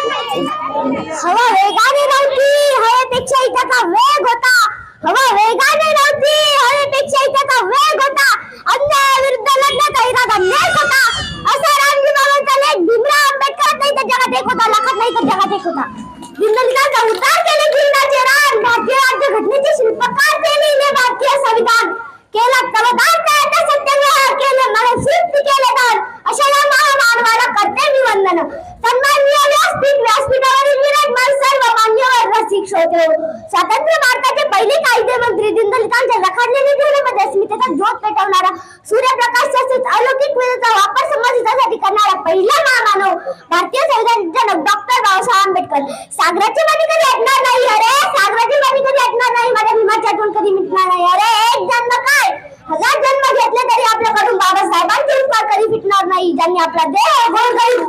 हवा वेगाने नव्हती, हवेपेक्षा इतका वेग होता. हवा वेगाने नव्हती, हवेपेक्षा इतका वेग होता. अन्यायाविरुद्ध लढण्याचा इरादा नेक होता. असा रामजी बाबांचा लेख भीमराव आंबेडकर नाही तर जगात एक होता, लाखात नाही तर जगात एक होता. दीनदलितांचा उद्धार केले जीवनाचे रान, भारतीय राज्यघटनेचे शिल्पकार केले भारतीय संविधान. केला तवदार तयाचा सत्यविहार, केले मला सिद्ध केले दान. अशा या महामानवाला करते मी वंदन. सन्माननीय व्यासपीठावरील विराजमान सर्व मान्यवर रसिक श्रोते, स्वातंत्र्य भारताचे पहिले कायदेमंत्री, दीनदलितांच्या रखडलेल्या जीवनामध्ये अस्मितेचा ज्योत पेटवणारा, सूर्यप्रकाश तसेच अलौकिक वेळेचा वापर समाजासाठी करणारा पहिला महामानव, भारतीय संविधान जनक डॉक्टर बाबासाहेब आंबेडकर. सागराची पाणी कधी ऐकणार नाही, अरे सागराची पाणी कधी ऐकणार नाही, माझ्या भीमाची आठवण कधी मिटणार नाही. अरे एक जन्म काय, हजार जन्म घेतले तरी आपल्याकडून बाबासाहेबांचे उपकार कधी फिटणार नाही, ज्यांनी आपला देह गोरगरीब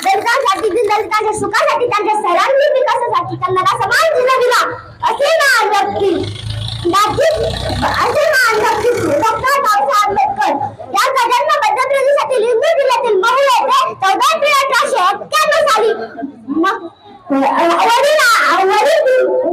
दलितांसाठी, दलितांच्या सुखासाठी, त्यांच्या सर्वांगीण विकासासाठी त्यांना समाज दिला. असे महान व्यक्ती डॉक्टर बाबासाहेब आंबेडकर यांचा जन्म मध्य प्रदेशातील इंदूर जिल्ह्यातील महू येथे 14 एप्रिल 1891 साली.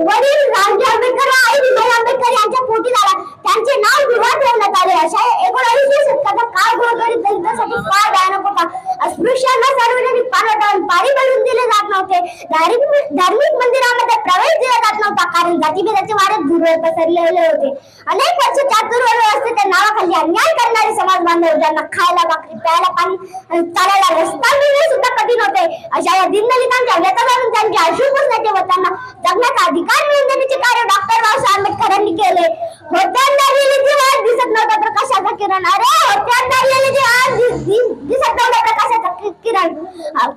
वडील रामजी आंबेडकर व आई भीमाई आंबेडकर यांच्या पोटी झाला. त्यांचे नाव विवाह ठेवण्यात आले. अशा 19व्या शतकाचा काळ गोरगरीब दलितांसाठी फार भयानक होता. अस्पृश्यांना सार्वजनिक पाणी भरून दिले जात नव्हते. धार्मिक मंदिरामध्ये प्रवेश दिला जात नव्हता, कारण जातीभेदाचे वारे दूरवर पसरलेले होते. अनेक वर्ष चातुर्वर्ण्य व्यवस्थेच्या नावाखाली अन्याय करणारे समाज बांधव, ज्यांना खायला भाकरी, प्यायला पाणी, चालायला रस्ता मिळणे सुद्धा कठीण होते, अशा या दीनदलितांच्या व्यथा जाणून त्यांचे आयुष्य पुसण्याचे व त्यांना जगण्याचा अधिकार मिळवून देण्याचे कार्य डॉक्टर बाबासाहेब आंबेडकर यांनी केले. होत्यांना आज दिसत नव्हता प्रकाशाचा किरण, अरे होत्यांना आज दिसत नव्हता प्रकाशाचा किरण,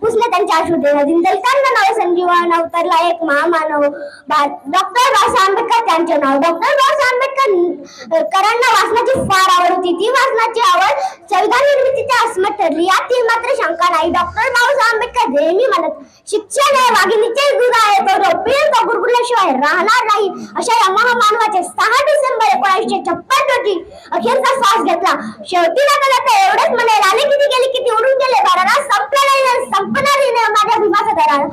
पुसले त्यांचे आयुष्य. दीनदलितांना नाव संजीवन अवतरला एक महामानव डॉक्टर बाबासाहेब आंबेडकर. त्यांचे नाव डॉक्टर बाबासाहेब आंबेडकर. करांना वाचनाची फार आवड होती. ती वाचनाची आवड संविधान निर्मितीच्या अस्मत ठरली, यात मात्र शंका नाही. डॉक्टर बाबासाहेब आंबेडकर नेहमी म्हणत, शिक्षण हे वाघिणीचे दूध आहे, तो गुरगुरल्याशिवाय राहणार नाही. अशा या महामानवाचे 6 डिसेंबर 1956 रोजी अखेरचा श्वास घेतला. शेवटी जाता एवढेच म्हणेल, आले किती गेले किती उडून गेले, दरारा संपणार नाही माझ्या भीमाचा दरारा.